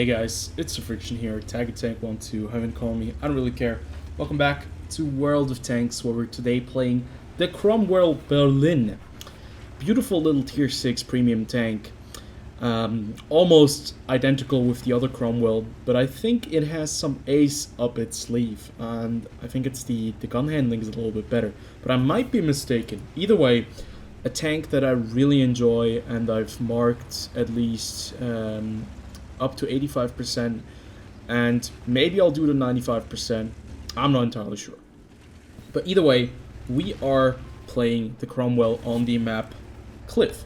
Hey guys, it's TheFrXion here, Tag Tank 12, haven't called me, I don't really care. Welcome back to World of Tanks, where we're today playing the Cromwell Berlin. Beautiful little tier 6 premium tank, almost identical with the other Cromwell, but I think it has some ace up its sleeve, and I think it's the gun handling is a little bit better, but I might be mistaken. Either way, a tank that I really enjoy, and I've marked at least up to 85%, and maybe I'll do the 95%. I'm not entirely sure. But either way, we are playing the Cromwell on the map Cliff.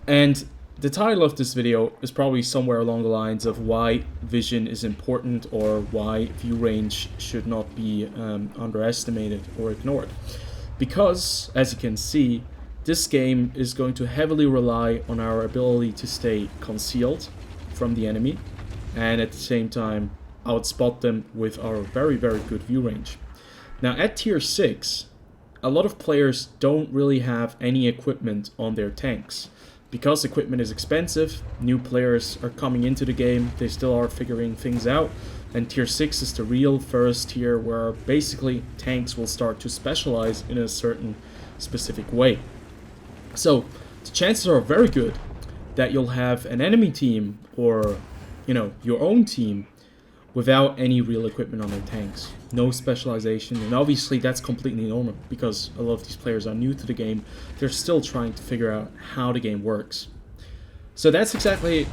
And the title of this video is probably somewhere along the lines of why vision is important, or why view range should not be underestimated or ignored. Because, as you can see, this game is going to heavily rely on our ability to stay concealed from the enemy, and at the same time outspot them with our very good view range. Now at tier 6, a lot of players don't really have any equipment on their tanks. Because equipment is expensive, new players are coming into the game, they still are figuring things out, and tier 6 is the real first tier where basically tanks will start to specialize in a certain specific way. So the chances are very good that you'll have an enemy team, or your own team, without any real equipment on their tanks, no specialization. And obviously that's completely normal, because a lot of these players are new to the game. They're still trying to figure out how the game works. So that's exactly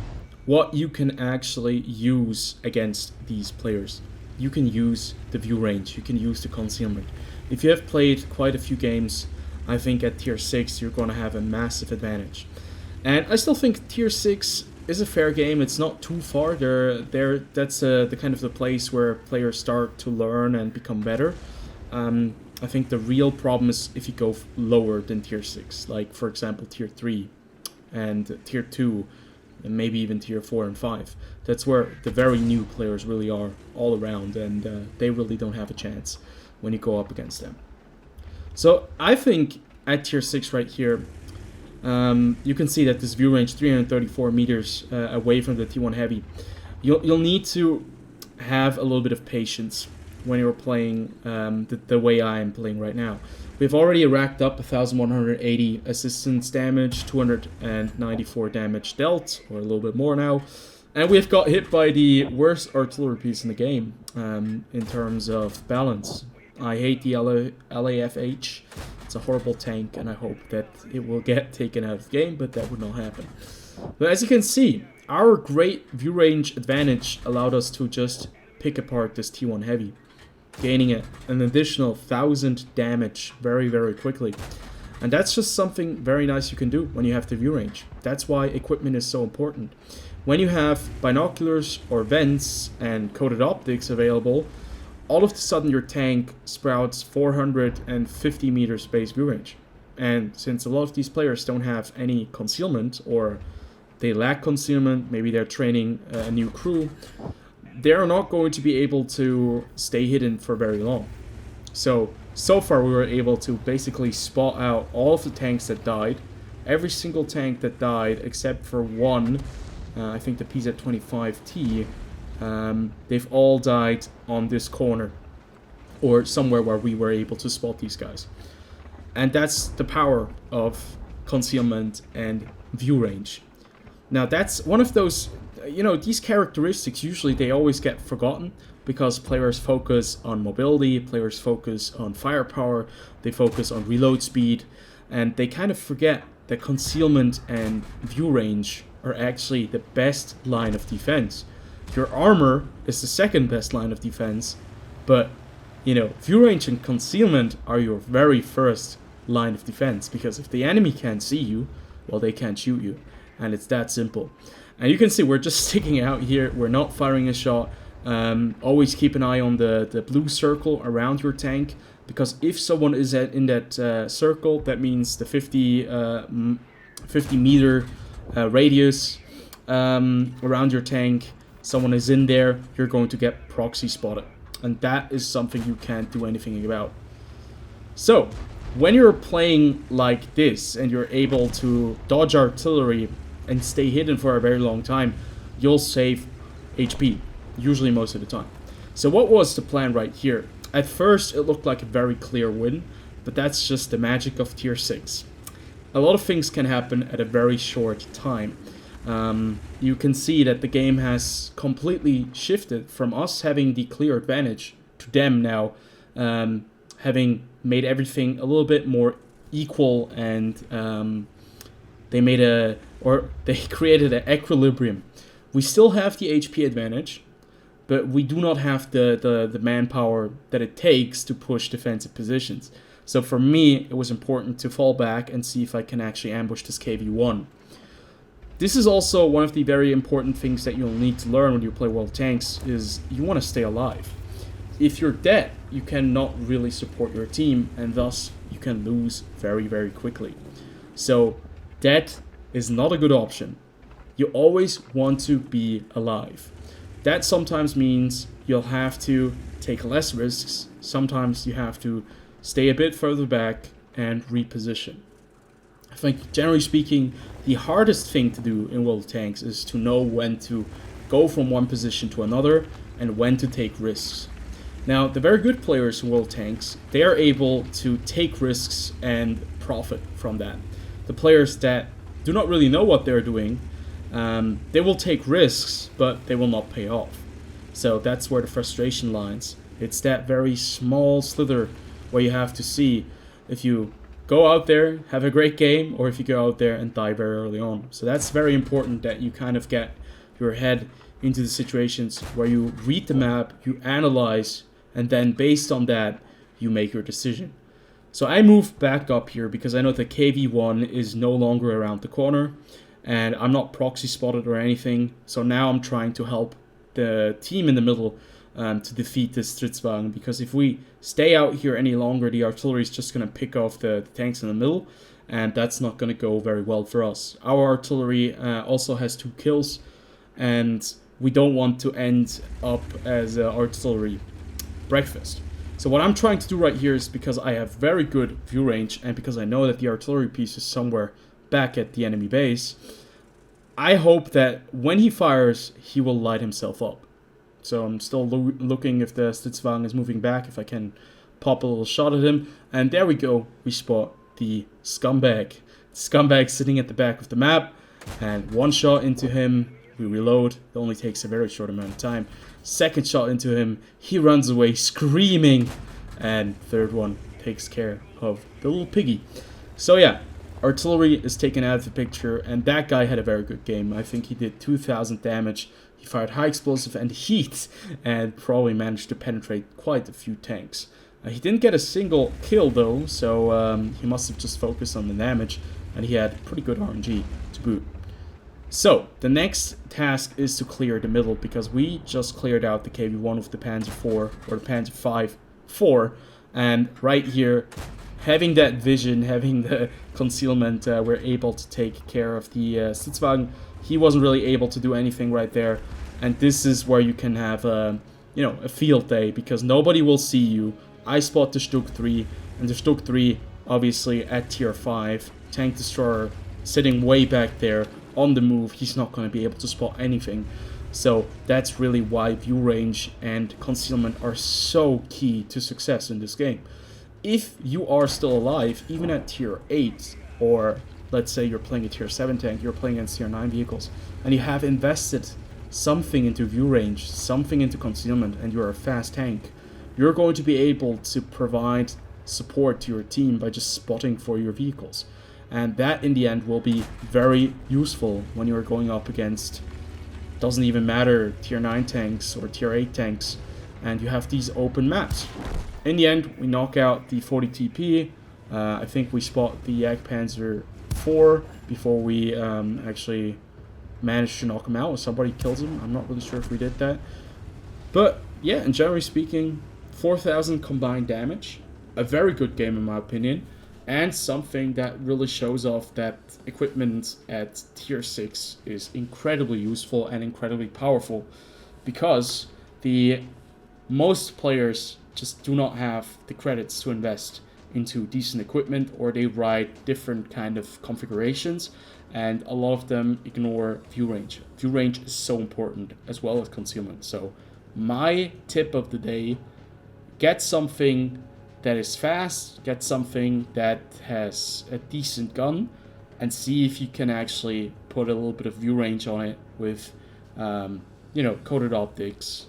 what you can actually use against these players. You can use the view range, you can use the concealment. If you have played quite a few games, I think at tier 6 you're going to have a massive advantage. And I still think tier 6 is a fair game. It's not too far. That's the kind of the place where players start to learn and become better. I think the real problem is if you go lower than tier 6, like for example tier 3 and tier 2, and maybe even tier 4 and 5. That's where the very new players really are all around, and they really don't have a chance when you go up against them. So I think at tier 6 right here, you can see that this view range 334 meters away from the T1 Heavy. You'll need to have a little bit of patience when you're playing the way I am playing right now. We've already racked up 1,180 assistance damage, 294 damage dealt, or a little bit more now. And we've got hit by the worst artillery piece in the game in terms of balance. I hate the LAFH. It's a horrible tank, and I hope that it will get taken out of the game, but that would not happen. But as you can see, our great view range advantage allowed us to just pick apart this T1 Heavy, gaining an additional 1,000 damage very quickly. And that's just something very nice you can do when you have the view range. That's why equipment is so important. When you have binoculars or vents and coated optics available, all of a sudden your tank sprouts 450 meters base view range. And since a lot of these players don't have any concealment, or they lack concealment, maybe they're training a new crew, they're not going to be able to stay hidden for very long. So far we were able to basically spot out all of the tanks that died. Every single tank that died except for one, I think the PZ-25T, they've all died on this corner or somewhere where we were able to spot these guys. And that's the power of concealment and view range. Now that's one of those, these characteristics usually they always get forgotten because players focus on mobility, players focus on firepower, they focus on reload speed, and they kind of forget that concealment and view range are actually the best line of defense. Your armor is the second best line of defense, but view range and concealment are your very first line of defense, because if the enemy can't see you, well, they can't shoot you, and it's that simple. And you can see we're just sticking out here, we're not firing a shot. Always keep an eye on the blue circle around your tank, because if someone is in that circle, that means the 50 meter radius around your tank. Someone is in there, you're going to get proxy spotted. And that is something you can't do anything about. So, when you're playing like this and you're able to dodge artillery and stay hidden for a very long time, you'll save HP, usually most of the time. So what was the plan right here? At first, it looked like a very clear win, but that's just the magic of tier 6. A lot of things can happen at a very short time. You can see that the game has completely shifted from us having the clear advantage to them now having made everything a little bit more equal, and they created an equilibrium. We still have the HP advantage, but we do not have the manpower that it takes to push defensive positions. So for me, it was important to fall back and see if I can actually ambush this KV-1. This is also one of the very important things that you'll need to learn when you play World Tanks, is you want to stay alive. If you're dead, you cannot really support your team, and thus you can lose very, very quickly. So dead is not a good option. You always want to be alive. That sometimes means you'll have to take less risks. Sometimes you have to stay a bit further back and reposition. I think, generally speaking, the hardest thing to do in World of Tanks is to know when to go from one position to another and when to take risks. Now, the very good players in World of Tanks, they are able to take risks and profit from that. The players that do not really know what they're doing, they will take risks, but they will not pay off. So that's where the frustration lies. It's that very small slither where you have to see if you go out there, have a great game, or if you go out there and die very early on. So that's very important, that you kind of get your head into the situations where you read the map, you analyze, and then based on that, you make your decision. So I moved back up here because I know the KV-1 is no longer around the corner, and I'm not proxy spotted or anything. So now I'm trying to help the team in the middle to defeat this TheFrXion, because if we stay out here any longer, the artillery is just going to pick off the tanks in the middle, and that's not going to go very well for us. Our artillery also has 2 kills, and we don't want to end up as artillery breakfast. So what I'm trying to do right here is, because I have very good view range and because I know that the artillery piece is somewhere back at the enemy base, I hope that when he fires, he will light himself up. So I'm still looking if the TheFrXion is moving back, if I can pop a little shot at him. And there we go, we spot the scumbag. Scumbag sitting at the back of the map, and one shot into him, we reload. It only takes a very short amount of time. Second shot into him, he runs away screaming, and third one takes care of the little piggy. So yeah, artillery is taken out of the picture, and that guy had a very good game. I think he did 2,000 damage. He fired high explosive and heat, and probably managed to penetrate quite a few tanks. He didn't get a single kill though, so he must have just focused on the damage, and he had pretty good RNG to boot. So, the next task is to clear the middle, because we just cleared out the KV-1 of the Panzer IV, or the Panzer V-4, and right here, having that vision, having the concealment, we're able to take care of the TheFrXion. He wasn't really able to do anything right there, and this is where you can have a field day, because nobody will see you. I spot the Stuk 3, and the Stuk 3, obviously at tier 5, tank destroyer, sitting way back there, on the move. He's not going to be able to spot anything. So that's really why view range and concealment are so key to success in this game. If you are still alive, even at tier 8, or let's say you're playing a tier 7 tank, you're playing against tier 9 vehicles, and you have invested something into view range, something into concealment, and you're a fast tank, you're going to be able to provide support to your team by just spotting for your vehicles. And that, in the end, will be very useful when you're going up against, doesn't even matter, tier 9 tanks or tier 8 tanks, and you have these open maps. In the end, we knock out the 40 TP. I think we spot the Jagdpanzer IV before we actually managed to knock him out, or somebody kills him. I'm not really sure if we did that. But yeah, and generally speaking, 4,000 combined damage. A very good game in my opinion. And something that really shows off that equipment at tier 6 is incredibly useful and incredibly powerful, because most players just do not have the credits to invest into decent equipment, or they ride different kind of configurations, and a lot of them ignore view range. View range is so important, as well as concealment. So my tip of the day: get something that is fast, get something that has a decent gun, and see if you can actually put a little bit of view range on it with, coated optics,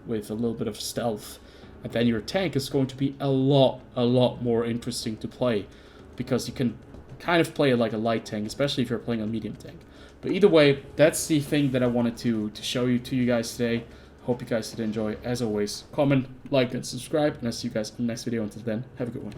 with a little bit of stealth. And then your tank is going to be a lot more interesting to play, because you can kind of play it like a light tank, especially if you're playing a medium tank. But either way, that's the thing that I wanted to show you to you guys today. Hope you guys did enjoy. As always, comment, like, and subscribe, and I'll see you guys in the next video. Until then, have a good one.